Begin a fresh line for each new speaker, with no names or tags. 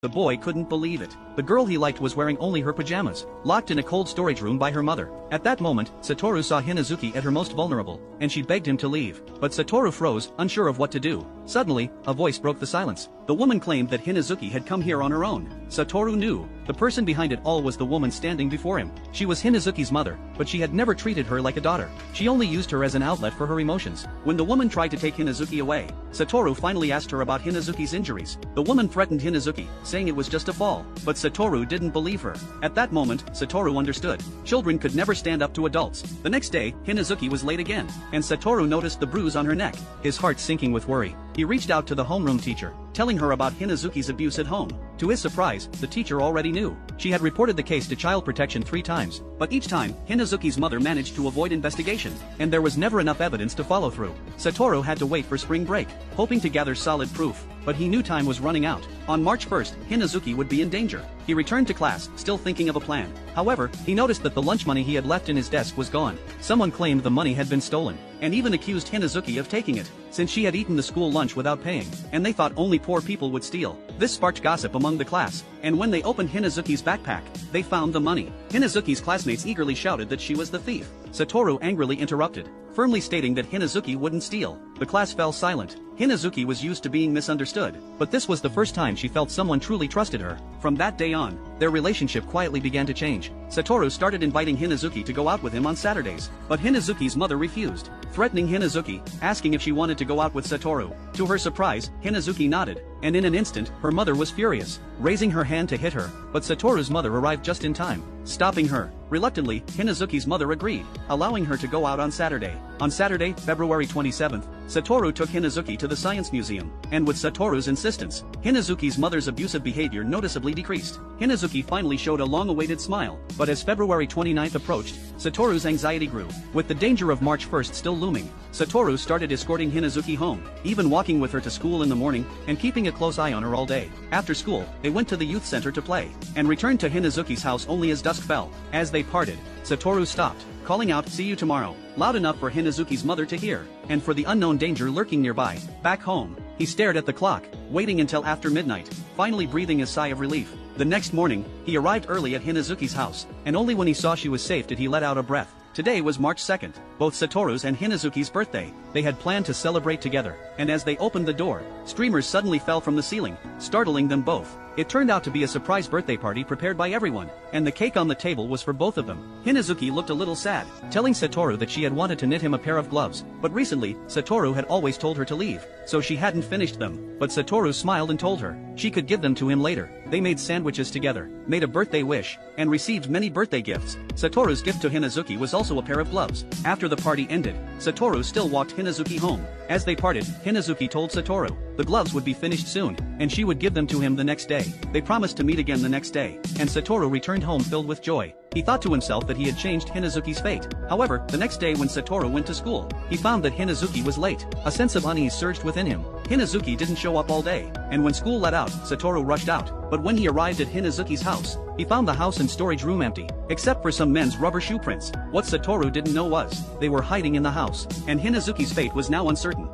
The boy couldn't believe it. The girl he liked was wearing only her pajamas, locked in a cold storage room by her mother. At that moment, Satoru saw Hinazuki at her most vulnerable, and she begged him to leave. But Satoru froze, unsure of what to do. Suddenly, a voice broke the silence. The woman claimed that Hinazuki had come here on her own. Satoru knew. The person behind it all was the woman standing before him. She was Hinazuki's mother, but she had never treated her like a daughter. She only used her as an outlet for her emotions. When the woman tried to take Hinazuki away, Satoru finally asked her about Hinazuki's injuries. The woman threatened Hinazuki, saying it was just a fall. But Satoru didn't believe her. At that moment, Satoru understood. Children could never stand up to adults. The next day, Hinazuki was late again, and Satoru noticed the bruise on her neck, his heart sinking with worry. He reached out to the homeroom teacher, telling her about Hinazuki's abuse at home. To his surprise, the teacher already knew. She had reported the case to Child Protection 3 times, but each time, Hinazuki's mother managed to avoid investigation, and there was never enough evidence to follow through. Satoru had to wait for spring break, hoping to gather solid proof, but he knew time was running out. On March 1st, Hinazuki would be in danger. He returned to class, still thinking of a plan. However, he noticed that the lunch money he had left in his desk was gone. Someone claimed the money had been stolen, and even accused Hinazuki of taking it, since she had eaten the school lunch without paying, and they thought only poor people would steal. This sparked gossip among the class, and when they opened Hinazuki's backpack, they found the money. Hinazuki's classmates eagerly shouted that she was the thief. Satoru angrily interrupted, firmly stating that Hinazuki wouldn't steal. The class fell silent. Hinazuki was used to being misunderstood, but this was the first time she felt someone truly trusted her. From that day on, their relationship quietly began to change. Satoru started inviting Hinazuki to go out with him on Saturdays, but Hinazuki's mother refused, threatening Hinazuki, asking if she wanted to go out with Satoru. To her surprise, Hinazuki nodded, and in an instant, her mother was furious, raising her hand to hit her, but Satoru's mother arrived just in time, stopping her. Reluctantly, Hinazuki's mother agreed, allowing her to go out on Saturday. On Saturday, February 27th, Satoru took Hinazuki to the Science Museum, and with Satoru's insistence, Hinazuki's mother's abusive behavior noticeably decreased. Hinazuki finally showed a long-awaited smile, but as February 29th approached, Satoru's anxiety grew. With the danger of March 1st still looming, Satoru started escorting Hinazuki home, even walking with her to school in the morning, and keeping a close eye on her all day. After school, they went to the youth center to play, and returned to Hinazuki's house only as dusk fell. As they parted, Satoru stopped, calling out, "See you tomorrow," loud enough for Hinazuki's mother to hear, and for the unknown danger lurking nearby. Back home, he stared at the clock, waiting until after midnight, finally breathing a sigh of relief. The next morning, he arrived early at Hinazuki's house, and only when he saw she was safe did he let out a breath. Today was March 2nd, both Satoru's and Hinazuki's birthday. They had planned to celebrate together, and as they opened the door, streamers suddenly fell from the ceiling, startling them both. It turned out to be a surprise birthday party prepared by everyone, and the cake on the table was for both of them. Hinazuki looked a little sad, telling Satoru that she had wanted to knit him a pair of gloves, but recently, Satoru had always told her to leave, so she hadn't finished them. But Satoru smiled and told her she could give them to him later. They made sandwiches together, made a birthday wish, and received many birthday gifts. Satoru's gift to Hinazuki was also a pair of gloves. After the party ended, Satoru still walked Hinazuki home. As they parted, Hinazuki told Satoru the gloves would be finished soon, and she would give them to him the next day. They promised to meet again the next day, and Satoru returned home filled with joy. He thought to himself that he had changed Hinazuki's fate. However, the next day when Satoru went to school, he found that Hinazuki was late. A sense of unease surged within him. Hinazuki didn't show up all day, and when school let out, Satoru rushed out. But when he arrived at Hinazuki's house, he found the house and storage room empty, except for some men's rubber shoe prints. What Satoru didn't know was, they were hiding in the house, and Hinazuki's fate was now uncertain.